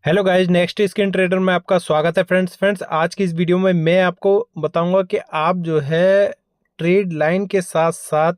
Hello guys, next skin trader में आपका स्वागत है। फ्रेंड्स आज की इस वीडियो में मैं आपको बताऊंगा कि आप जो है ट्रेड लाइन के साथ साथ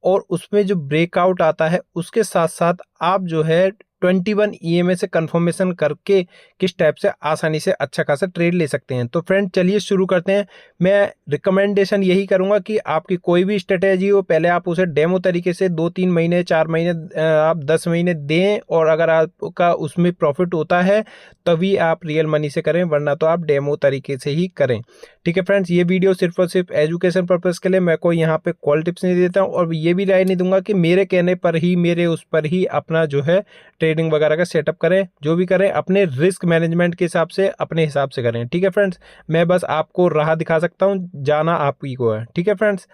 और उसमें जो ब्रेकआउट आता है उसके साथ साथ आप जो है 21 ईएमए से कंफर्मेशन करके किस टाइप से आसानी से अच्छा खासा ट्रेड ले सकते हैं। तो फ्रेंड चलिए शुरू करते हैं। मैं रिकमेंडेशन यही करूंगा कि आपकी कोई भी स्ट्रेटेजी हो, पहले आप उसे डेमो तरीके से 2-3 महीने 4 महीने आप 10 महीने दें, और अगर आपका उसमें प्रॉफिट होता है तभी आप रियल मनी से करें, वरना तो आप डेमो तरीके से ही करें। ठीक है फ्रेंड्स, ये वीडियो सिर्फ और सिर्फ एजुकेशन पर्पस के लिए, मैं कोई यहाँ पे कॉल टिप्स नहीं देता हूँ और ये भी राय नहीं दूंगा कि मेरे कहने पर ही मेरे उस पर ही अपना जो है ट्रेडिंग वगैरह का सेटअप करें। जो भी करें अपने रिस्क मैनेजमेंट के हिसाब से अपने हिसाब से करें। ठीक है फ्रेंड्स, मैं बस आपको राह दिखा सकता हूँ, जाना आप ही को है। ठीक है फ्रेंड्स,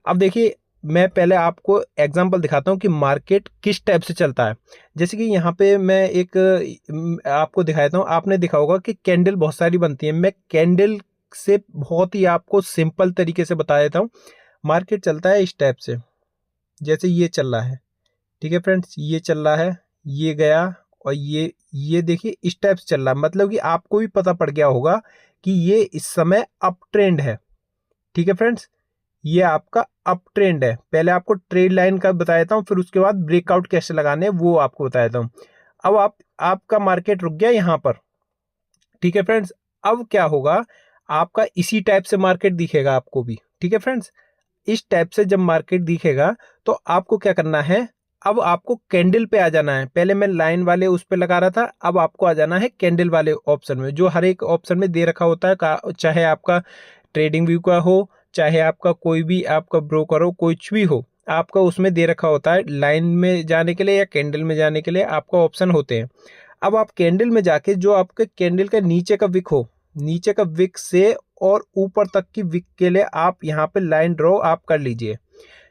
अब देखिए मैं पहले आपको एग्जांपल दिखाता हूँ कि मार्केट किस टाइप से चलता है। जैसे कि यहाँ पे मैं एक आपको दिखाता हूँ। आपने देखा होगा कि कैंडल बहुत सारी बनती है। मैं कैंडल से बहुत ही आपको सिंपल तरीके से बता देता हूँ। मार्केट चलता है इस टाइप से, जैसे ये चल रहा है। ठीक है फ्रेंड्स, ये चल रहा है, ये गया और ये देखिए इस टाइप से चल रहा है। मतलब कि आपको भी पता पड़ गया होगा कि ये इस समय अप ट्रेंड है। ठीक है फ्रेंड्स, ये आपका अप ट्रेंड है। पहले आपको ट्रेड लाइन का बता देता हूँ, फिर उसके बाद ब्रेकआउट कैसे लगाने हैं वो आपको बता देता हूँ। अब आपका मार्केट रुक गया यहाँ पर। ठीक है फ्रेंड्स, अब क्या होगा, आपका इसी टाइप से मार्केट दिखेगा आपको भी। ठीक है फ्रेंड्स, इस टाइप से जब मार्केट दिखेगा तो आपको क्या करना है, अब आपको कैंडल पे आ जाना है। पहले मैं लाइन वाले उस पे लगा रहा था, अब आपको आ जाना है कैंडल वाले ऑप्शन में, जो हर एक ऑप्शन में दे रखा होता है। चाहे आपका ट्रेडिंग व्यू का हो, चाहे आपका कोई भी आपका ब्रोकर हो, कुछ भी हो, आपका उसमें दे रखा होता है लाइन में जाने के लिए या कैंडल में जाने के लिए आपका ऑप्शन होते हैं। अब आप कैंडल में जाके जो आपके कैंडल का नीचे का विक हो, नीचे का विक से और ऊपर तक की विक के लिए आप यहाँ पे लाइन ड्रॉ आप कर लीजिए।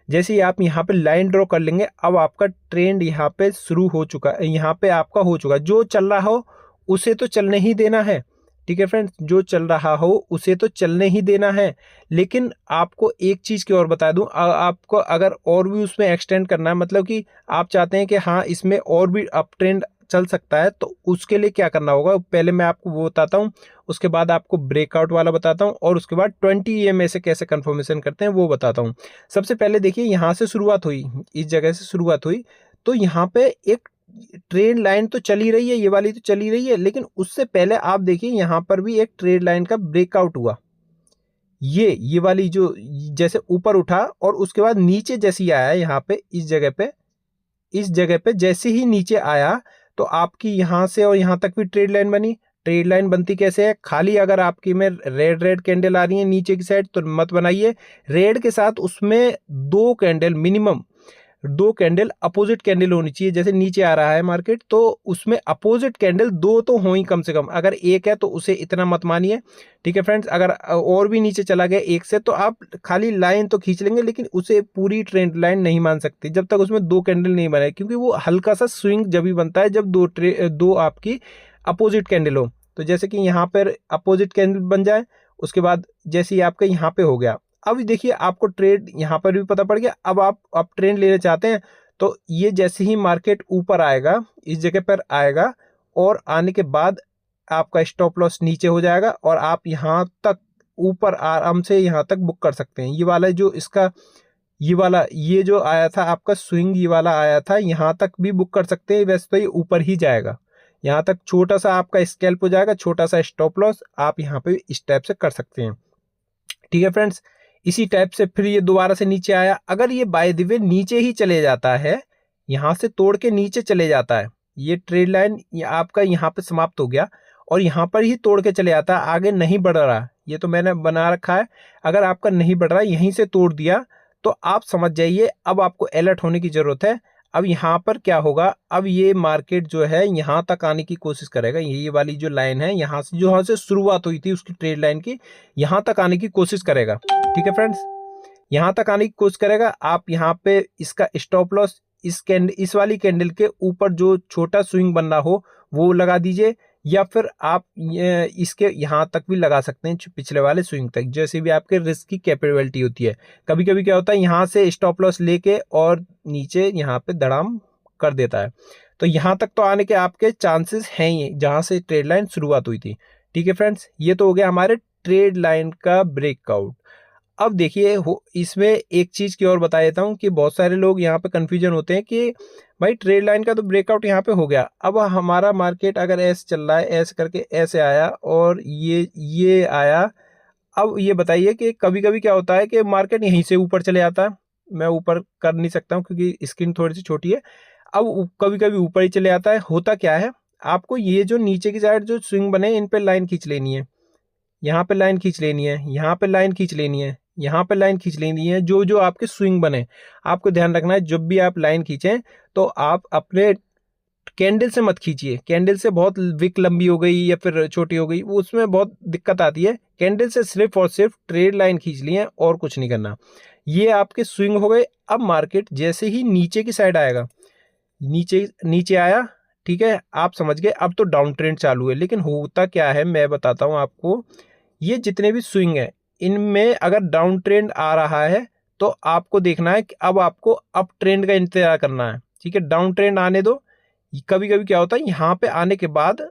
जैसे ही आप यहाँ पे लाइन ड्रॉ कर लेंगे, अब आपका ट्रेंड यहाँ पे शुरू हो चुका है, यहाँ पे आपका हो चुका है। जो चल रहा हो उसे तो चलने ही देना है। ठीक है फ्रेंड्स, जो चल रहा हो उसे तो चलने ही देना है। लेकिन आपको एक चीज़ की और बता दूं, आपको अगर और भी उसमें एक्सटेंड करना है, मतलब कि आप चाहते हैं कि हाँ इसमें और भी अप ट्रेंड चल सकता है, तो उसके लिए क्या करना होगा पहले मैं आपको वो बताता हूँ। उसके बाद आपको ब्रेकआउट वाला बताता हूँ और उसके बाद 20 ईएमए से कैसे कंफर्मेशन करते हैं वो बताता हूँ। सबसे पहले देखिए यहाँ से शुरुआत हुई, इस जगह से शुरुआत हुई, तो यहाँ पे एक ट्रेड लाइन तो चली रही है, ये वाली तो चली रही है, लेकिन उससे पहले आप देखिए यहाँ पर भी एक ट्रेड लाइन का ब्रेकआउट हुआ। ये वाली जो जैसे ऊपर उठा और उसके बाद नीचे जैसे ही आया यहाँ पे इस जगह पे जैसे ही नीचे आया, तो आपकी यहाँ से और यहाँ तक भी ट्रेड लाइन बनी। ट्रेड लाइन बनती कैसे है, खाली अगर आपकी में रेड रेड कैंडल आ रही है नीचे की साइड तो मत बनाइए। रेड के साथ उसमें दो कैंडल मिनिमम, दो कैंडल अपोजिट कैंडल होनी चाहिए। जैसे नीचे आ रहा है मार्केट तो उसमें अपोजिट कैंडल दो तो हो ही कम से कम। अगर एक है तो उसे इतना मत मानिए। ठीक है फ्रेंड्स, अगर और भी नीचे चला गया एक से, तो आप खाली लाइन तो खींच लेंगे, लेकिन उसे पूरी ट्रेंड लाइन नहीं मान सकते जब तक उसमें दो कैंडल नहीं बने, क्योंकि वो हल्का सा स्विंग जब भी बनता है जब दो आपकी अपोजिट कैंडल हो। तो जैसे कि यहाँ पर अपोजिट कैंडल बन जाए, उसके बाद जैसे ही आपका यहाँ पे हो गया, अब देखिए आपको ट्रेड यहाँ पर भी पता पड़ गया। अब आप ट्रेंड लेना चाहते हैं तो ये जैसे ही मार्केट ऊपर आएगा, इस जगह पर आएगा, और आने के बाद आपका स्टॉप लॉस नीचे हो जाएगा और आप यहाँ तक ऊपर आराम से यहाँ तक बुक कर सकते हैं। ये वाला जो इसका ये वाला ये जो आया था आपका स्विंग, ये वाला आया था, यहाँ तक भी बुक कर सकते हैं। वैसे तो ये ऊपर ही जाएगा, यहाँ तक छोटा सा आपका स्कैल्प हो जाएगा, छोटा सा स्टॉप लॉस आप यहाँ पे इस टाइप से कर सकते हैं। ठीक है फ्रेंड्स, इसी टाइप से फिर ये दोबारा से नीचे आया। अगर ये बाय द वे नीचे ही चले जाता है, यहां से तोड़ के नीचे चले जाता है, ये ट्रेड लाइन आपका यहाँ पे समाप्त हो गया और यहाँ पर ही तोड़ के चले जाता है, आगे नहीं बढ़ रहा, ये तो मैंने बना रखा है। अगर आपका नहीं बढ़ रहा, यहीं से तोड़ दिया, तो आप समझ जाइए अब आपको अलर्ट होने की जरूरत है। अब यहाँ पर क्या होगा, अब ये मार्केट जो है यहाँ तक आने की कोशिश करेगा। ये वाली जो लाइन है यहाँ से, जो यहाँ से शुरुआत हुई थी उसकी ट्रेड लाइन की, यहाँ तक आने की कोशिश करेगा। ठीक है फ्रेंड्स, यहाँ तक आने की कोशिश करेगा। आप यहाँ पे इसका स्टॉप लॉस इस वाली कैंडल के ऊपर जो छोटा स्विंग बन रहा हो वो लगा दीजिए, या फिर आप इसके यहाँ तक भी लगा सकते हैं, पिछले वाले स्विंग तक, जैसे भी आपके रिस्क की कैपेबिलिटी होती है। कभी कभी क्या होता है, यहाँ से स्टॉप लॉस लेके और नीचे यहाँ पे धड़ाम कर देता है। तो यहाँ तक तो आने के आपके चांसेस हैं ही जहाँ से ट्रेड लाइन शुरुआत हुई थी। ठीक है फ्रेंड्स, ये तो हो गया हमारे ट्रेड लाइन का ब्रेकआउट। अब देखिए हो इसमें एक चीज़ की और बता देता हूँ कि बहुत सारे लोग यहाँ पे कन्फ्यूजन होते हैं कि भाई ट्रेड लाइन का तो ब्रेकआउट यहाँ पे हो गया, अब हमारा मार्केट अगर ऐसे चल रहा है, ऐसे करके ऐसे आया और ये आया, अब ये बताइए कि कभी कभी क्या होता है कि मार्केट यहीं से ऊपर चले जाता है। मैं ऊपर कर नहीं सकता हूँ क्योंकि स्क्रीन थोड़ी सी छोटी है। अब कभी कभी ऊपर ही चले जाता है। होता क्या है, आपको ये जो नीचे की साइड जो स्विंग बने इन पे लाइन खींच लेनी है, यहाँ पे लाइन खींच लेनी है, यहाँ पे लाइन खींच लेनी है, यहाँ पे लाइन खींच लेनी है। जो जो आपके स्विंग बने, आपको ध्यान रखना है जब भी आप लाइन खींचें तो आप अपने कैंडल से मत खींचिए। कैंडल से बहुत विक लंबी हो गई या फिर छोटी हो गई, वो उसमें बहुत दिक्कत आती है। कैंडल से सिर्फ और सिर्फ ट्रेड लाइन खींच ली है और कुछ नहीं करना। ये आपके स्विंग हो गए। अब मार्केट जैसे ही नीचे की साइड आएगा, नीचे नीचे आया, ठीक है, आप समझ गए अब तो डाउन ट्रेंड चालू है। लेकिन होता क्या है मैं बताता हूँ आपको, ये जितने भी स्विंग है इनमें अगर डाउन ट्रेंड आ रहा है तो आपको देखना है कि अब आपको अप ट्रेंड का इंतजार करना है। ठीक है, डाउन ट्रेंड आने दो। कभी कभी क्या होता है यहाँ पे आने के बाद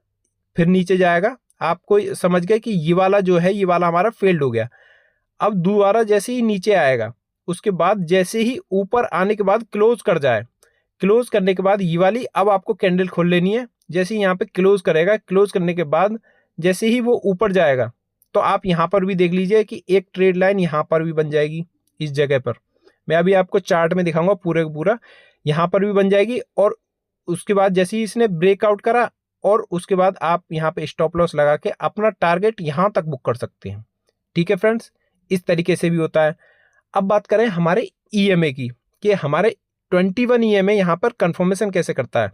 फिर नीचे जाएगा, आपको समझ गए कि ये वाला जो है ये वाला हमारा फेल्ड हो गया। अब दोबारा जैसे ही नीचे आएगा, उसके बाद जैसे ही ऊपर आने के बाद क्लोज कर जाए, क्लोज करने के बाद ये वाली अब आपको कैंडल खोल लेनी है। जैसे ही यहाँ पे क्लोज करेगा, क्लोज करने के बाद जैसे ही वो ऊपर जाएगा तो आप यहाँ पर भी देख लीजिए कि एक ट्रेड लाइन यहाँ पर भी बन जाएगी। इस जगह पर मैं अभी आपको चार्ट में दिखाऊंगा पूरे का पूरा, यहाँ पर भी बन जाएगी। और उसके बाद जैसे ही इसने ब्रेकआउट करा और उसके बाद आप यहाँ पे स्टॉप लॉस लगा के अपना टारगेट यहाँ तक बुक कर सकते हैं। ठीक है फ्रेंड्स, इस तरीके से भी होता है। अब बात करें हमारे ईएमए की कि हमारे 21 ईएमए यहाँ पर कंफर्मेशन कैसे करता है।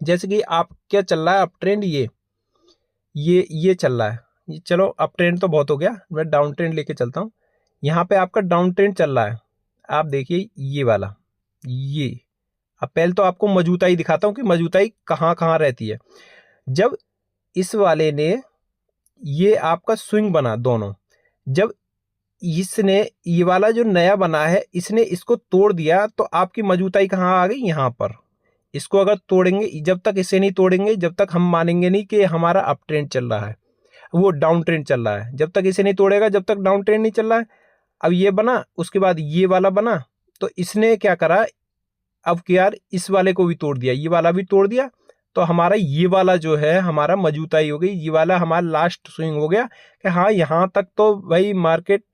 जैसे कि आप क्या चल रहा है अप ट्रेंड, ये चल रहा है, ये चलो अप ट्रेंड तो बहुत हो गया, मैं डाउन ट्रेंड लेके चलता हूँ। यहाँ पे आपका डाउन ट्रेंड चल रहा है, आप देखिए ये वाला, ये अब पहले तो आपको मजबूताई दिखाता हूँ कि मजबूताई कहाँ कहाँ रहती है। जब इस वाले ने ये आपका स्विंग बना दोनों, जब इसने ये वाला जो नया बना है इसने इसको तोड़ दिया तो आपकी मजबूताई कहाँ आ गई, यहाँ पर। इसको अगर तोड़ेंगे, जब तक इसे नहीं तोड़ेंगे जब तक हम मानेंगे नहीं कि हमारा अप ट्रेंड चल रहा है, वो डाउन ट्रेंड चल रहा है। जब तक इसे नहीं तोड़ेगा जब तक डाउन ट्रेंड नहीं चल रहा है। अब ये बना, उसके बाद ये वाला बना, तो इसने क्या करा, अब कि यार इस वाले को भी तोड़ दिया, ये वाला भी तोड़ दिया, तो हमारा ये वाला जो है हमारा मजबूताई हो गई। ये वाला हमारा लास्ट स्विंग हो गया कि हाँ यहाँ तक तो भाई मार्केट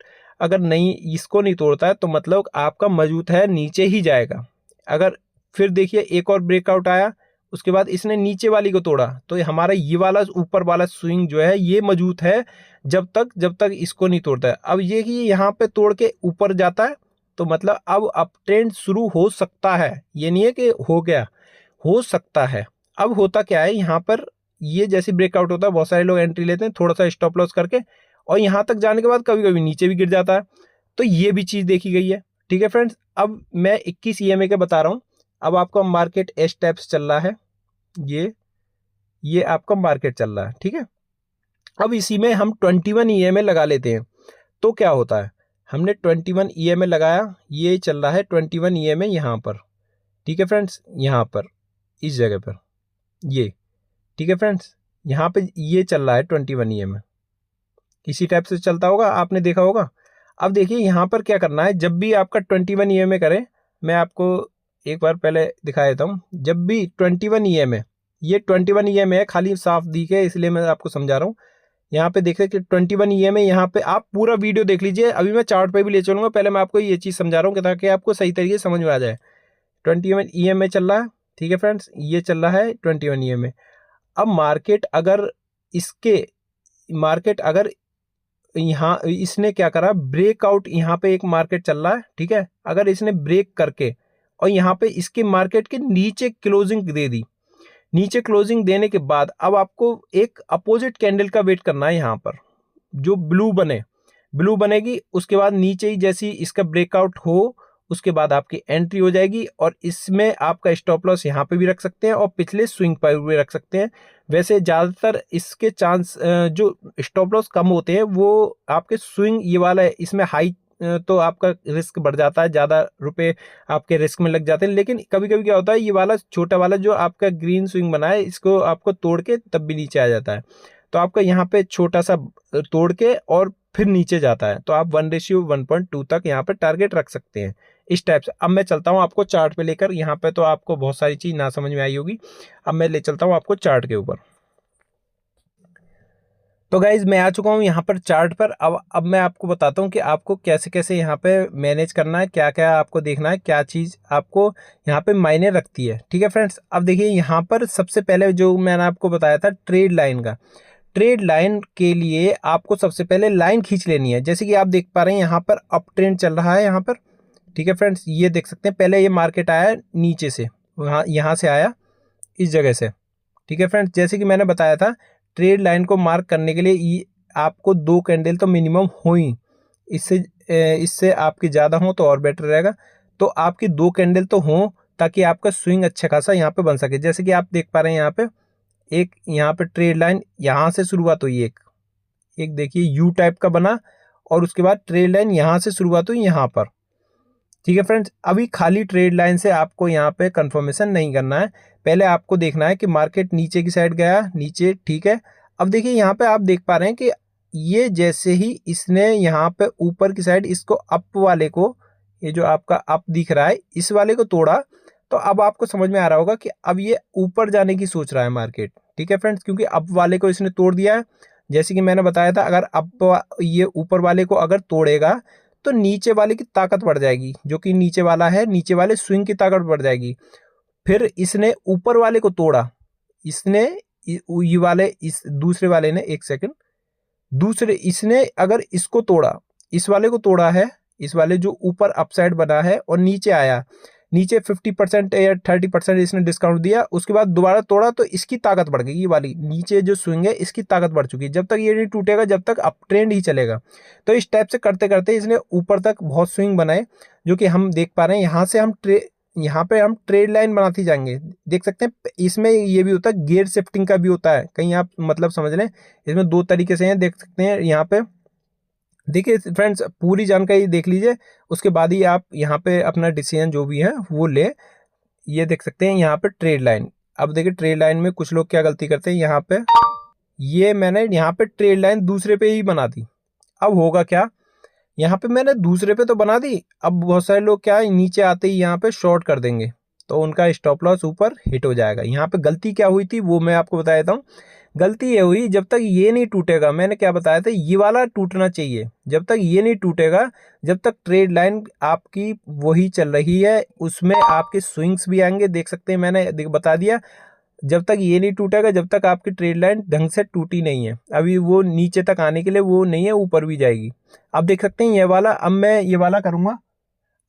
अगर नहीं इसको नहीं तोड़ता है तो मतलब आपका मजबूत है, नीचे ही जाएगा। अगर फिर देखिए एक और ब्रेकआउट आया, उसके बाद इसने नीचे वाली को तोड़ा, तो हमारा ये वाला ऊपर वाला स्विंग जो है ये मजबूत है जब तक इसको नहीं तोड़ता है। अब ये कि यहाँ पे तोड़ के ऊपर जाता है तो मतलब अब अप ट्रेंड शुरू हो सकता है। ये नहीं है कि हो गया, हो सकता है। अब होता क्या है, यहाँ पर ये जैसे ब्रेकआउट होता है बहुत सारे लोग एंट्री लेते हैं थोड़ा सा स्टॉप लॉस करके, और यहाँ तक जाने के बाद कभी कभी नीचे भी गिर जाता है। तो ये भी चीज़ देखी गई है। ठीक है फ्रेंड्स, अब मैं 21 ईएमए के बता रहा हूँ। अब आपका मार्केट एस टाइप्स चल रहा है, ये आपका मार्केट चल रहा है। ठीक है, अब इसी में हम 21 ईएमए लगा लेते हैं तो क्या होता है, हमने 21 ईएमए लगाया, ये चल रहा है 21 ईएमए यहाँ पर। ठीक है फ्रेंड्स, यहाँ पर इस जगह पर ये, ठीक है फ्रेंड्स, यहाँ पे ये चल रहा है 21 ईएमए, इसी टाइप से चलता होगा, आपने देखा होगा। अब देखिए यहाँ पर क्या करना है, जब भी आपका 21 ईएमए करे, मैं आपको एक बार पहले दिखा देता हूँ। जब भी 21 ईएमए, ये 21 ईएमए है, खाली साफ दिखे इसलिए मैं आपको समझा रहा हूँ। यहाँ पे देखते कि 21 ईएमए, यहाँ पे आप पूरा वीडियो देख लीजिए, अभी मैं चार्ट पे भी ले चलूँगा। पहले मैं आपको ये चीज़ समझा रहा हूँ कि ताकि आपको सही तरीके से समझ में आ जाए। 21 ईएमए चल रहा है, ठीक है फ्रेंड्स, ये चल रहा है 21 ईएमए। अब मार्केट अगर यहाँ इसने क्या करा, ब्रेकआउट, यहाँ पे एक मार्केट चल रहा है, ठीक है, अगर इसने ब्रेक करके और यहाँ पे इसके मार्केट के नीचे क्लोजिंग दे दी, नीचे क्लोजिंग देने के बाद अब आपको एक अपोजिट कैंडल का वेट करना है। यहाँ पर जो ब्लू बनेगी, उसके बाद नीचे ही जैसी इसका ब्रेकआउट हो उसके बाद आपकी एंट्री हो जाएगी, और इसमें आपका स्टॉप लॉस यहाँ पे भी रख सकते हैं और पिछले स्विंग पर भी रख सकते हैं। वैसे ज़्यादातर इसके चांस जो स्टॉप लॉस कम होते हैं वो आपके स्विंग ये वाला है, इसमें हाई तो आपका रिस्क बढ़ जाता है, ज़्यादा रुपए आपके रिस्क में लग जाते हैं। लेकिन कभी कभी क्या होता है, ये वाला छोटा वाला जो आपका ग्रीन स्विंग बना है, इसको आपको तोड़ के तब भी नीचे आ जाता है। तो आपका यहाँ पे छोटा सा तोड़ के और फिर नीचे जाता है, तो आप 1:1.2 तक यहाँ पे टारगेट रख सकते हैं इस टाइप से। अब मैं चलता हूँ आपको चार्ट पे लेकर। यहाँ पे तो आपको बहुत सारी चीज़ ना समझ में आई होगी, अब मैं ले चलता हूँ आपको चार्ट के ऊपर। तो गाइज मैं आ चुका हूँ यहाँ पर चार्ट पर। अब मैं आपको बताता हूँ कि आपको कैसे कैसे यहाँ पे मैनेज करना है, क्या क्या आपको देखना है, क्या चीज़ आपको यहाँ पे मायने रखती है। ठीक है फ्रेंड्स, अब देखिए यहाँ पर सबसे पहले जो मैंने आपको बताया था ट्रेड लाइन का, ट्रेड लाइन के लिए आपको सबसे पहले लाइन खींच लेनी है। जैसे कि आप देख पा रहे हैं यहाँ पर अप ट्रेंड चल रहा है यहाँ पर। ठीक है फ्रेंड्स, ये देख सकते हैं, पहले ये मार्केट आया नीचे से, यहाँ से आया इस जगह से। ठीक है फ्रेंड्स, जैसे कि मैंने बताया था ट्रेड लाइन को मार्क करने के लिए आपको 2 कैंडल तो मिनिमम हो ही, इससे आपकी ज़्यादा हो तो और बेटर रहेगा। तो आपकी 2 कैंडल तो हो ताकि आपका स्विंग अच्छा खासा यहाँ पे बन सके। जैसे कि आप देख पा रहे हैं यहाँ पे एक, यहाँ पे ट्रेड लाइन यहाँ से शुरुआत हुई, एक देखिए यू टाइप का बना, और उसके बाद ट्रेड लाइन यहाँ से शुरुआत हुई यहाँ पर। ठीक है फ्रेंड्स, अभी खाली ट्रेड लाइन से आपको यहाँ पे कंफर्मेशन नहीं करना है, पहले आपको देखना है कि मार्केट नीचे की साइड गया, नीचे। ठीक है, अब देखिए यहाँ पे आप देख पा रहे हैं कि ये जैसे ही इसने यहाँ पे ऊपर की साइड इसको अप वाले को, ये जो आपका अप दिख रहा है, इस वाले को तोड़ा, तो अब आपको समझ में आ रहा होगा कि अब ये ऊपर जाने की सोच रहा है मार्केट। ठीक है फ्रेंड्स, क्योंकि अप वाले को इसने तोड़ दिया है। जैसे कि मैंने बताया था, अगर अप ये ऊपर वाले को अगर तोड़ेगा तो नीचे वाले की ताकत बढ़ जाएगी, जो कि नीचे वाला है, नीचे वाले स्विंग की ताकत बढ़ जाएगी। फिर इसने ऊपर वाले को तोड़ा, इसने ये वाले, इस दूसरे वाले ने, एक सेकंड, दूसरे इसने अगर इसको तोड़ा, इस वाले को तोड़ा है, इस वाले जो ऊपर अपसाइड बना है, और नीचे आया, नीचे 50% या 30% इसने डिस्काउंट दिया, उसके बाद दोबारा तोड़ा, तो इसकी ताकत बढ़ गई, ये वाली नीचे जो स्विंग है इसकी ताकत बढ़ चुकी है। जब तक ये नहीं टूटेगा जब तक अप ट्रेंड ही चलेगा। तो इस टाइप से करते करते इसने ऊपर तक बहुत स्विंग बनाए, जो कि हम देख पा रहे हैं। यहाँ से यहाँ पे हम ट्रेड लाइन बनाते जाएंगे, देख सकते हैं। इसमें ये भी होता है, गियर शिफ्टिंग का भी होता है, कहीं आप मतलब समझ लें। इसमें 2 तरीके से हैं, देख सकते हैं यहाँ पे। देखिए फ्रेंड्स, पूरी जानकारी देख लीजिए, उसके बाद ही आप यहाँ पे अपना डिसीजन जो भी है वो ले। ये देख सकते हैं यहाँ पे ट्रेड लाइन। अब देखिए ट्रेड लाइन में कुछ लोग क्या गलती करते हैं, यहाँ पे ये मैंने यहाँ पे ट्रेड लाइन दूसरे पे ही बना दी। अब होगा क्या, यहाँ पे मैंने दूसरे पे तो बना दी, अब बहुत सारे लोग क्या है, नीचे आते ही यहाँ पे शॉर्ट कर देंगे, तो उनका स्टॉप लॉस ऊपर हिट हो जाएगा। यहाँ पे गलती क्या हुई थी वो मैं आपको बता देता हूँ। गलती ये हुई, जब तक ये नहीं टूटेगा, मैंने क्या बताया था, ये वाला टूटना चाहिए। जब तक ये नहीं टूटेगा, जब तक ट्रेड लाइन आपकी वही चल रही है, उसमें आपके स्विंग्स भी आएंगे, देख सकते हैं, मैंने बता दिया। जब तक ये नहीं टूटेगा, जब तक आपकी ट्रेड लाइन ढंग से टूटी नहीं है, अभी वो नीचे तक आने के लिए वो नहीं है, ऊपर भी जाएगी। अब देख सकते हैं ये वाला, अब मैं ये वाला करूँगा।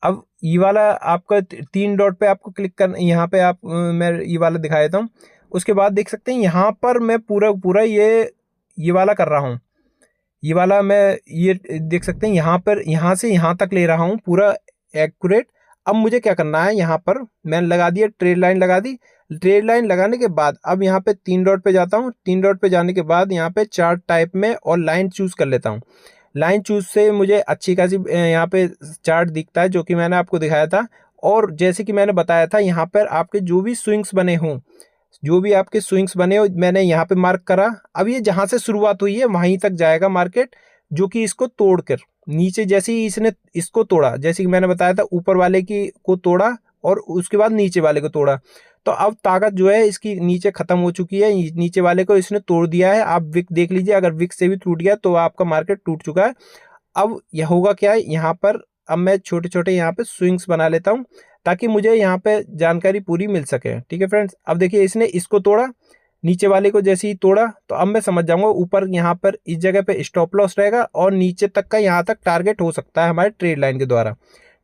अब ये वाला आपका 3 डॉट पे आपको क्लिक करना, यहाँ पे आप मैं ये वाला दिखा देता हूँ। उसके बाद देख सकते हैं यहाँ पर मैं पूरा ये वाला कर रहा हूँ। ये वाला मैं ये देख सकते हैं यहाँ पर, यहाँ से यहाँ तक ले रहा हूँ पूरा एक्यूरेट। अब मुझे क्या करना है, यहाँ पर मैंने लगा दिया, ट्रेड लाइन लगा दी। ट्रेड लाइन लगाने के बाद अब यहाँ पे 3 डॉट पे जाता हूँ। 3 डॉट पे जाने के बाद यहाँ पे चार्ट टाइप में और लाइन चूज कर लेता हूँ। लाइन चूज से मुझे अच्छी खासी यहाँ पे चार्ट दिखता है, जो कि मैंने आपको दिखाया था। और जैसे कि मैंने बताया था, यहाँ पर आपके जो भी स्विंग्स बने हों, जो भी आपके स्विंग्स बने हो, मैंने यहाँ पे मार्क करा। अब ये जहाँ से शुरुआत हुई है वहीं तक जाएगा मार्केट, जो कि इसको तोड़कर नीचे, जैसे ही इसने इसको तोड़ा, जैसे कि मैंने बताया था, ऊपर वाले की को तोड़ा और उसके बाद नीचे वाले को तोड़ा, तो अब ताकत जो है इसकी नीचे खत्म हो चुकी है। नीचे वाले को इसने तोड़ दिया है। आप विक देख लीजिए, अगर विक से भी टूट गया तो आपका मार्केट टूट चुका है। अब यह होगा क्या है, यहाँ पर अब मैं छोटे छोटे यहाँ पे स्विंग्स बना लेता हूँ, ताकि मुझे यहाँ पे जानकारी पूरी मिल सके। ठीक है फ्रेंड्स, अब देखिए इसने इसको तोड़ा, नीचे वाले को जैसे ही तोड़ा, तो अब मैं समझ जाऊंगा ऊपर यहाँ पर इस जगह पे स्टॉप लॉस रहेगा, और नीचे तक का यहाँ तक टारगेट हो सकता है हमारे ट्रेड लाइन के द्वारा।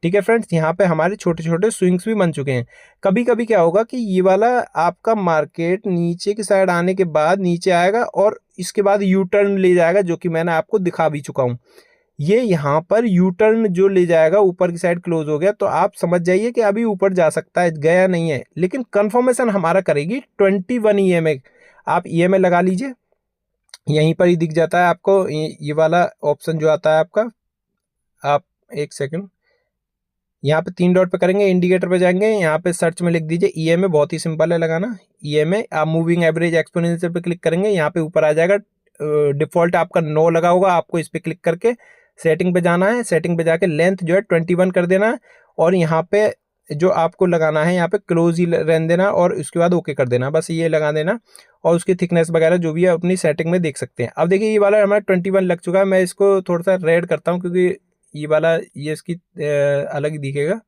ठीक है फ्रेंड्स, यहाँ पे हमारे छोटे छोटे स्विंग्स भी बन चुके हैं। कभी कभी क्या होगा कि ये वाला आपका मार्केट नीचे की साइड आने के बाद नीचे आएगा और इसके बाद यू टर्न ले जाएगा, जो कि मैंने आपको दिखा भी चुका हूँ। ये यहाँ पर यू टर्न जो ले जाएगा, ऊपर की साइड क्लोज हो गया, तो आप समझ जाइए कि अभी ऊपर जा सकता है, गया नहीं है। लेकिन कंफर्मेशन हमारा करेगी 21 EMA। आप EMA लगा लीजिए, यहीं पर ही दिख जाता है आपको ये वाला ऑप्शन जो आता है आपका। आप एक सेकंड, यहाँ पे 3 डॉट पे करेंगे, इंडिकेटर पे जाएंगे, यहाँ पे सर्च में लिख दीजिए ईएमए, बहुत ही सिंपल है लगाना ईएमए। आप मूविंग एवरेज एक्सपोनेंशियल पे क्लिक करेंगे, यहाँ पे ऊपर आ जाएगा, डिफॉल्ट आपका 9 लगा होगा, आपको इस पे क्लिक करके सेटिंग पे जाना है। सेटिंग पे जाके लेंथ जो है 21 कर देना है, और यहाँ पे जो आपको लगाना है यहाँ पे क्लोज ही रहने देना, और उसके बाद ओके कर देना, बस ये लगा देना। और उसकी थिकनेस वगैरह जो भी है अपनी सेटिंग में देख सकते हैं। अब देखिए ये वाला हमारा 21 लग चुका है। मैं इसको थोड़ा सा रेड करता हूँ, क्योंकि ये वाला ये इसकी अलग ही दिखेगा।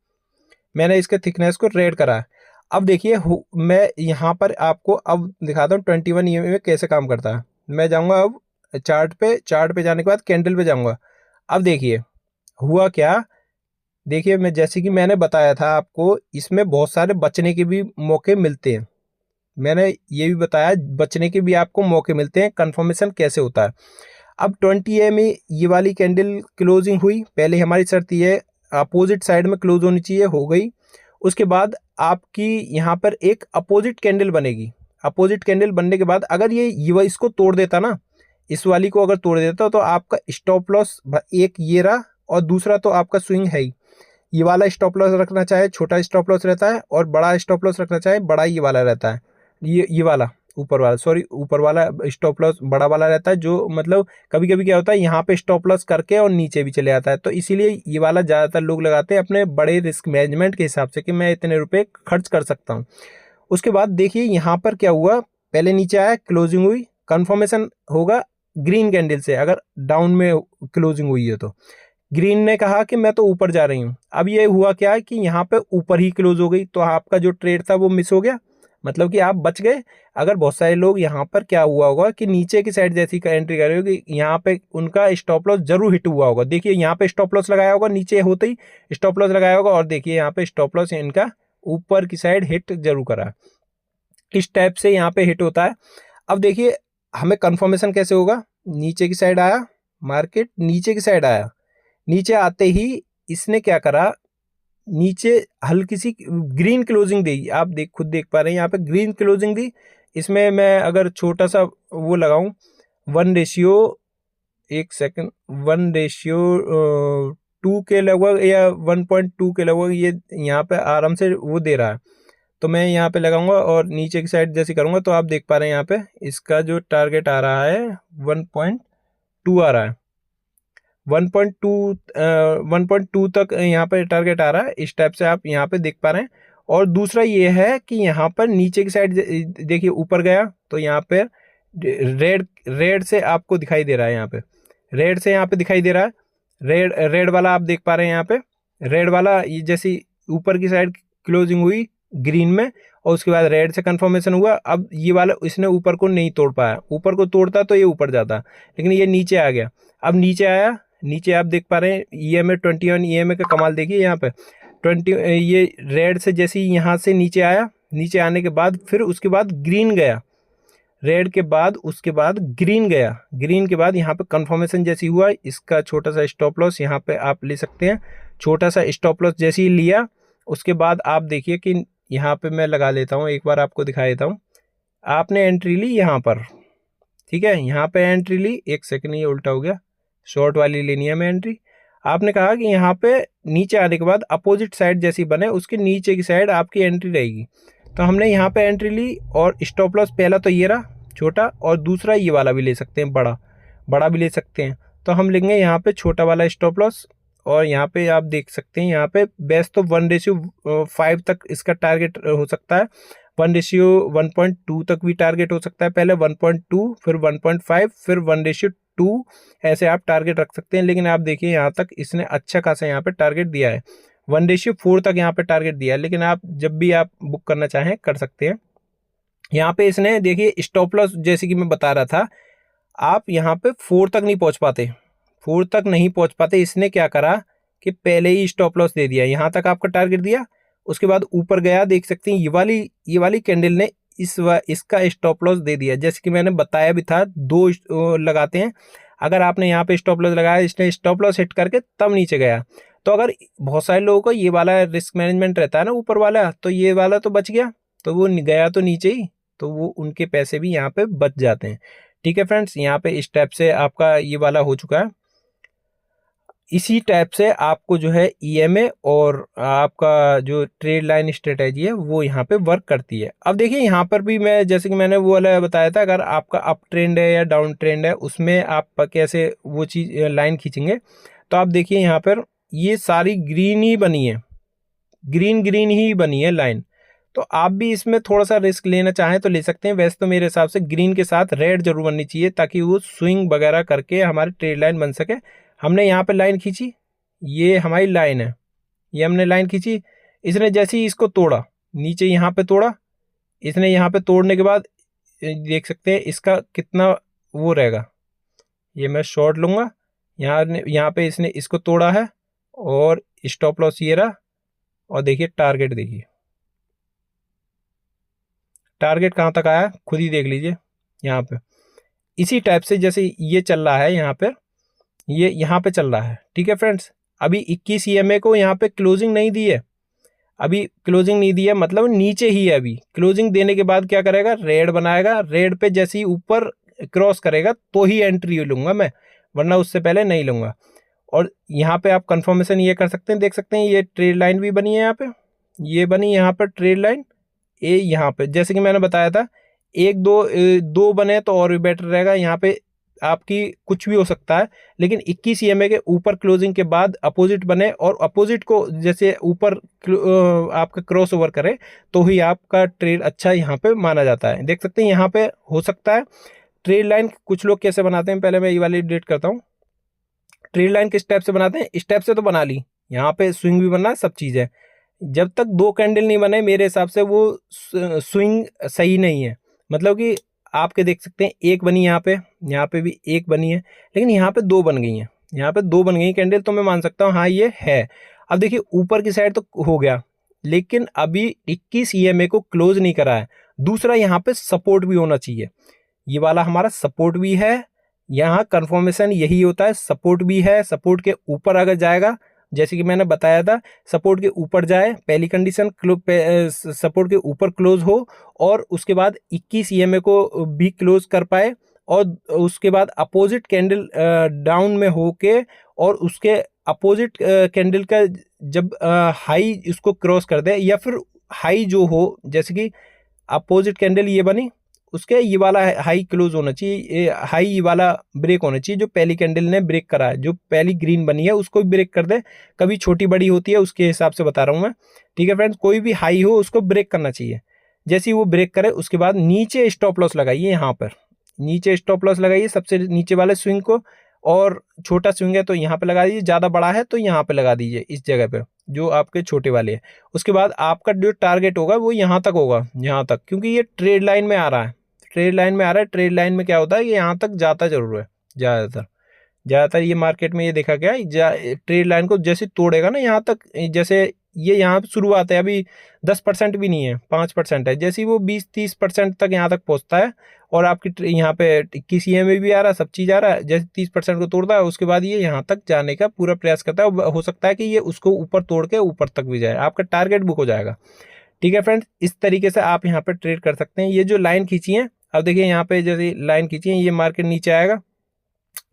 मैंने इसके थिकनेस को रेड करा है। अब देखिए मैं यहाँ पर आपको अब दिखाता हूँ 21 ईएमए में कैसे काम करता है। मैं जाऊँगा अब चार्ट पे जाने के बाद कैंडल पे जाऊँगा। अब देखिए हुआ क्या, देखिए मैं जैसे कि मैंने बताया था आपको, इसमें बहुत सारे बचने के भी मौके मिलते हैं। मैंने ये भी बताया बचने के भी आपको मौके मिलते हैं। कंफर्मेशन कैसे होता है, अब 20 में ये वाली कैंडल क्लोजिंग हुई, पहले हमारी शर्त ये है अपोजिट साइड में क्लोज होनी चाहिए, हो गई। उसके बाद आपकी यहाँ पर एक अपोजिट कैंडल बनेगी। अपोजिट कैंडल बनने के बाद अगर ये इसको तोड़ देता ना, इस वाली को अगर तोड़ देता तो आपका स्टॉप लॉस एक ये रहा, और दूसरा तो आपका स्विंग है ही। ये वाला स्टॉप लॉस रखना चाहे छोटा स्टॉप लॉस रहता है, और बड़ा स्टॉप लॉस रखना चाहे बड़ा ये वाला रहता है। ये वाला ऊपर वाला, सॉरी ऊपर वाला स्टॉप लॉस बड़ा वाला रहता है, जो मतलब कभी कभी क्या होता है यहाँ पे स्टॉप लॉस करके और नीचे भी चले आता है। तो इसीलिए ये वाला ज़्यादातर लोग लगाते हैं अपने बड़े रिस्क मैनेजमेंट के हिसाब से, कि मैं इतने रुपए खर्च कर सकता हूँ। उसके बाद देखिए यहाँ पर क्या हुआ, पहले नीचे आया, क्लोजिंग हुई, कन्फर्मेशन होगा ग्रीन कैंडल से, अगर डाउन में क्लोजिंग हुई है तो। ग्रीन ने कहा कि मैं तो ऊपर जा रही हूँ। अब ये हुआ क्या है कि यहाँ पे ऊपर ही क्लोज हो गई, तो आपका जो ट्रेड था वो मिस हो गया, मतलब कि आप बच गए। अगर बहुत सारे लोग यहाँ पर क्या हुआ होगा कि नीचे की साइड जैसी एंट्री कर रहे हो कि यहाँ पे उनका स्टॉप लॉस जरूर हिट हुआ होगा। देखिए यहाँ पे स्टॉप लॉस लगाया होगा, नीचे होते ही स्टॉप लॉस लगाया होगा, और देखिए यहाँ पे स्टॉप लॉस इनका ऊपर की साइड हिट जरूर करा। इस टाइप से यहाँ पे हिट होता है। अब देखिए हमें कंफर्मेशन कैसे होगा, नीचे की साइड आया, मार्केट नीचे की साइड आया, नीचे आते ही इसने क्या करा, नीचे हल्की सी ग्रीन क्लोजिंग दी। आप खुद देख पा रहे हैं यहाँ पे ग्रीन क्लोजिंग दी। इसमें मैं अगर छोटा सा वो लगाऊं 1:, एक सेकंड, 1:2 के लगभग या 1.2 के लगभग ये यहाँ पे आराम से वो दे रहा है। तो मैं यहाँ पे लगाऊंगा और नीचे की साइड जैसे करूंगा, तो आप देख पा रहे हैं यहाँ पे इसका जो टारगेट आ रहा है 1.2 आ रहा है। 1.2 तक यहाँ पे टारगेट आ रहा है। इस टाइप से आप यहाँ पे देख पा रहे हैं। और दूसरा ये है कि यहाँ पर नीचे की साइड देखिए ऊपर गया, तो यहाँ पे रेड से आपको दिखाई दे रहा है, यहाँ पे रेड से यहाँ पे दिखाई दे रहा है। रेड वाला आप देख पा रहे हैं यहाँ पे, रेड वाला ये जैसी ऊपर की साइड क्लोजिंग हुई ग्रीन में, और उसके बाद रेड से कंफर्मेशन हुआ। अब ये वाला इसने ऊपर को नहीं तोड़ पाया, ऊपर को तोड़ता तो ये ऊपर जाता, लेकिन ये नीचे आ गया। अब नीचे आया, नीचे आप देख पा रहे हैं ईएमए 21 ईएमए का कमाल देखिए यहाँ पे 20, ये रेड से जैसे ही यहाँ से नीचे आया, नीचे आने के बाद फिर उसके बाद ग्रीन गया, रेड के बाद उसके बाद ग्रीन गया, ग्रीन के बाद यहाँ पे कंफर्मेशन जैसी हुआ। इसका छोटा सा स्टॉप लॉस यहाँ पे आप ले सकते हैं, छोटा सा स्टॉप लॉस जैसे ही लिया, उसके बाद आप देखिए कि यहाँ पे मैं लगा लेता हूँ, एक बार आपको दिखा देता हूँ। आपने एंट्री ली यहाँ पर, ठीक है, यहाँ पे एंट्री ली, एक सेकंड ये उल्टा हो गया, शॉर्ट वाली लेनी है मैं एंट्री। आपने कहा कि यहाँ पे नीचे आने के बाद अपोजिट साइड जैसी बने, उसके नीचे की साइड आपकी एंट्री रहेगी। तो हमने यहाँ पे एंट्री ली, और स्टॉप लॉस पहला तो ये रहा छोटा, और दूसरा ये वाला भी ले सकते हैं, बड़ा भी ले सकते हैं। तो हम लेंगे यहाँ पे छोटा वाला स्टॉप लॉस, और यहाँ पे आप देख सकते हैं यहाँ पे बेस्ट तो 1:5 तक इसका टारगेट हो सकता है, 1:1.2 तक भी टारगेट हो सकता है। पहले 1.2, फिर 1.5, फिर 1:2, ऐसे आप टारगेट रख सकते हैं। लेकिन आप देखिए यहाँ तक इसने अच्छा खासा यहाँ पे टारगेट दिया है, 1:4 तक यहाँ पे टारगेट दिया है। लेकिन आप जब भी आप बुक करना चाहें कर सकते हैं। यहाँ पे इसने देखिए स्टॉप लॉस जैसे कि मैं बता रहा था, आप यहाँ पे 4 तक नहीं पहुँच पाते, 4 तक नहीं पहुँच पाते। इसने क्या करा कि पहले ही स्टॉप लॉस दे दिया, यहाँ तक आपका टारगेट दिया, उसके बाद ऊपर गया, देख सकते हैं ये वाली कैंडल ने इसका स्टॉप लॉस दे दिया। जैसे कि मैंने बताया भी था, 2 लगाते हैं। अगर आपने यहाँ पे स्टॉप लॉस लगाया, इसने स्टॉप लॉस हिट करके तब नीचे गया। तो अगर बहुत सारे लोगों को ये वाला रिस्क मैनेजमेंट रहता है ना ऊपर वाला, तो ये वाला तो बच गया, तो वो गया तो नीचे ही, तो वो उनके पैसे भी यहाँ पे बच जाते हैं। ठीक है फ्रेंड्स, यहाँ पे इस टाइप से आपका ये वाला हो चुका है। इसी टाइप से आपको जो है ईएमए और आपका जो ट्रेड लाइन स्ट्रेटेजी है वो यहाँ पे वर्क करती है। अब देखिए यहाँ पर भी मैं जैसे कि मैंने वो वाला बताया था, अगर आपका अप ट्रेंड है या डाउन ट्रेंड है उसमें आप कैसे वो चीज़ लाइन खींचेंगे। तो आप देखिए यहाँ पर ये सारी ग्रीन ही बनी है, ग्रीन ग्रीन ही बनी है लाइन। तो आप भी इसमें थोड़ा सा रिस्क लेना चाहें तो ले सकते हैं। वैसे तो मेरे हिसाब से ग्रीन के साथ रेड जरूर बननी चाहिए ताकि वो स्विंग वगैरह करके हमारी ट्रेड लाइन बन सके। हमने यहाँ पे लाइन खींची, ये हमारी लाइन है, ये हमने लाइन खींची, इसने जैसे ही इसको तोड़ा, नीचे यहाँ पे तोड़ा, इसने यहाँ पे तोड़ने के बाद देख सकते हैं इसका कितना वो रहेगा। ये मैं शॉर्ट लूँगा, यहाँ पे इसने इसको तोड़ा है और स्टॉप लॉस ये रहा। और देखिए टारगेट, देखिए टारगेट कहाँ तक आया खुद ही देख लीजिए यहाँ पे। इसी टाइप से जैसे ये चल रहा है यहाँ पे, ये यहाँ पे चल रहा है। ठीक है फ्रेंड्स, अभी 21 ईएमए को यहाँ पे क्लोजिंग नहीं दी है, अभी क्लोजिंग नहीं दी है, मतलब नीचे ही है। अभी क्लोजिंग देने के बाद क्या करेगा, रेड बनाएगा, रेड पे जैसे ही ऊपर क्रॉस करेगा तो ही एंट्री लूँगा मैं, वरना उससे पहले नहीं लूँगा। और यहाँ पे आप कंफर्मेशन ये कर सकते हैं, देख सकते हैं ये ट्रेड लाइन भी बनी है यहाँ पे, ये बनी यहाँ पर ट्रेड लाइन ए। यहाँ पे जैसे कि मैंने बताया था एक दो बने तो और भी बेटर रहेगा। यहाँ पे आपकी कुछ भी हो सकता है, लेकिन 21 ईएमए के ऊपर क्लोजिंग के बाद अपोजिट बने और अपोजिट को जैसे ऊपर आपका क्रॉस ओवर करे तो ही आपका ट्रेड अच्छा यहाँ पे माना जाता है। देख सकते हैं यहाँ पे हो सकता है ट्रेड लाइन कुछ लोग कैसे बनाते हैं, पहले मैं ये वाली डिलीट करता हूँ। ट्रेड लाइन किस टाइप से बनाते हैं, इस टाइप से तो बना ली, यहाँ पे स्विंग भी बनना है, सब चीज़ है। जब तक 2 कैंडल नहीं बने मेरे हिसाब से वो स्विंग सही नहीं है। मतलब कि आपके देख सकते हैं एक बनी यहाँ पे भी एक बनी है, लेकिन यहाँ पे 2 बन गई हैं, यहाँ पे 2 बन गई कैंडल, तो मैं मान सकता हूँ हाँ ये है। अब देखिए ऊपर की साइड तो हो गया, लेकिन अभी 21 ईएमए को क्लोज नहीं करा है। दूसरा यहाँ पे सपोर्ट भी होना चाहिए, ये वाला हमारा सपोर्ट भी है, यहाँ कंफर्मेशन यही होता है, सपोर्ट भी है। सपोर्ट के ऊपर अगर जाएगा, जैसे कि मैंने बताया था सपोर्ट के ऊपर जाए, पहली कंडीशन सपोर्ट के ऊपर क्लोज हो और उसके बाद 21 ईएमए को भी क्लोज कर पाए, और उसके बाद अपोजिट कैंडल डाउन में होके और उसके अपोजिट कैंडल का जब हाई इसको क्रॉस कर दे, या फिर हाई जो हो, जैसे कि अपोजिट कैंडल ये बनी, उसके ये वाला हाई क्लोज होना चाहिए, हाई ये वाला ब्रेक होना चाहिए जो पहली कैंडल ने ब्रेक करा है, जो पहली ग्रीन बनी है उसको भी ब्रेक कर दे। कभी छोटी बड़ी होती है उसके हिसाब से बता रहा हूँ मैं। ठीक है फ्रेंड्स, कोई भी हाई हो उसको ब्रेक करना चाहिए। जैसे ही वो ब्रेक करे उसके बाद नीचे स्टॉप लॉस लगाइए, यहाँ पर नीचे स्टॉप लॉस लगाइए सबसे नीचे वाले स्विंग को, और छोटा स्विंग है तो यहाँ पे लगा दीजिए, ज़्यादा बड़ा है तो यहाँ पे लगा दीजिए इस जगह पे जो आपके छोटे वाले हैं। उसके बाद आपका जो टारगेट होगा वो यहाँ तक होगा, यहाँ तक, क्योंकि ये ट्रेड लाइन में आ रहा है, ट्रेड लाइन में आ रहा है। ट्रेड लाइन में क्या होता है कि यहाँ तक जाता जरूर है, ज़्यादातर ये मार्केट में ये देखा गया ट्रेड लाइन को जैसे तोड़ेगा ना यहाँ तक, जैसे ये यहाँ शुरुआत है अभी 10% भी नहीं है, 5% है, जैसे ही वो 20-30% तक यहाँ तक पहुँचता है और आपकी यहाँ पे 21 ईएमए भी आ रहा है, सब चीज़ आ रहा है, जैसे 30% को तोड़ता है उसके बाद ये यहाँ तक जाने का पूरा प्रयास करता है। हो सकता है कि ये उसको ऊपर तोड़ के ऊपर तक भी जाए, आपका टारगेट बुक हो जाएगा। ठीक है फ्रेंड्स, इस तरीके से आप यहाँ पे ट्रेड कर सकते हैं। ये जो लाइन खींची है, अब देखिए यहाँ पे जैसे लाइन खींची है, ये मार्केट नीचे आएगा,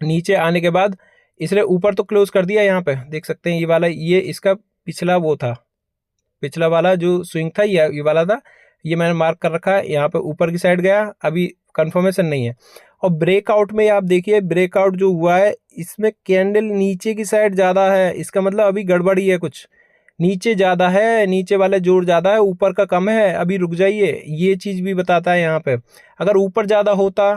नीचे आने के बाद इसने ऊपर तो क्लोज कर दिया, यहाँ पे देख सकते हैं ये वाला, ये इसका पिछला वो था, पिछला वाला जो स्विंग था ये वाला था, ये मैंने मार्क कर रखा है। यहाँ पे ऊपर की साइड गया, अभी कंफर्मेशन नहीं है। और ब्रेकआउट में आप देखिए ब्रेकआउट जो हुआ है इसमें कैंडल नीचे की साइड ज़्यादा है, इसका मतलब अभी गड़बड़ी है, कुछ नीचे ज़्यादा है, नीचे वाला जोर ज़्यादा है, ऊपर का कम है, अभी रुक जाइए, ये चीज़ भी बताता है यहाँ पे। अगर ऊपर ज़्यादा होता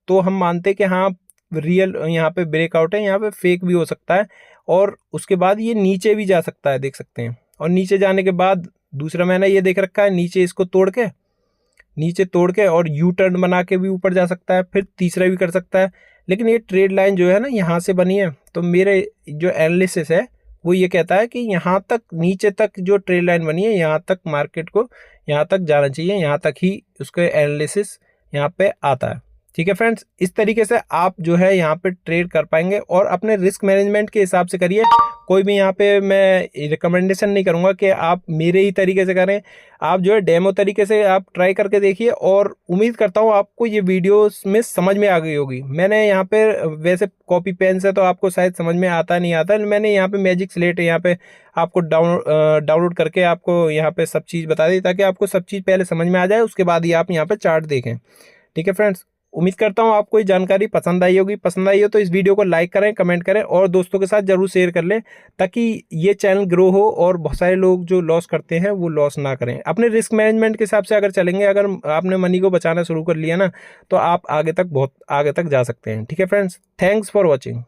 तो हम मानते कि हाँ रियल यहाँ पे ब्रेकआउट है, यहाँ पे फेक भी हो सकता है, और उसके बाद ये नीचे भी जा सकता है, देख सकते हैं। और नीचे जाने के बाद दूसरा मैंने ये देख रखा है, नीचे इसको नीचे तोड़ के और यू टर्न बना के भी ऊपर जा सकता है, फिर तीसरा भी कर सकता है। लेकिन ये ट्रेड लाइन जो है ना यहाँ से बनी है, तो मेरे जो एनालिसिस है वो ये कहता है कि यहाँ तक नीचे तक जो ट्रेड लाइन बनी है यहाँ तक मार्केट को यहाँ तक जाना चाहिए, यहाँ तक ही उसका एनालिसिस यहाँ पे आता है। ठीक है फ्रेंड्स, इस तरीके से आप जो है यहाँ पे ट्रेड कर पाएंगे और अपने रिस्क मैनेजमेंट के हिसाब से करिए। कोई भी यहाँ पे मैं रिकमेंडेशन नहीं करूँगा कि आप मेरे ही तरीके से करें। आप जो है डेमो तरीके से आप ट्राई करके देखिए, और उम्मीद करता हूँ आपको ये वीडियोस में समझ में आ गई होगी। मैंने यहाँ पे वैसे कॉपी पेन से तो आपको शायद समझ में आता नहीं आता, मैंने यहाँ पे मैजिक स्लेट यहाँ पे आपको डाउनलोड करके आपको यहाँ पे सब चीज़ बता दी, ताकि आपको सब चीज़ पहले समझ में आ जाए, उसके बाद ही आप यहाँ पे चार्ट देखें। ठीक है फ्रेंड्स, उम्मीद करता हूँ आपको ये जानकारी पसंद आई होगी। पसंद आई हो तो इस वीडियो को लाइक करें, कमेंट करें और दोस्तों के साथ जरूर शेयर कर लें, ताकि ये चैनल ग्रो हो और बहुत सारे लोग जो लॉस करते हैं वो लॉस ना करें। अपने रिस्क मैनेजमेंट के हिसाब से अगर चलेंगे, अगर आपने मनी को बचाना शुरू कर लिया ना, तो आप आगे तक बहुत आगे तक जा सकते हैं। ठीक है फ्रेंड्स, थैंक्स फॉर वॉचिंग।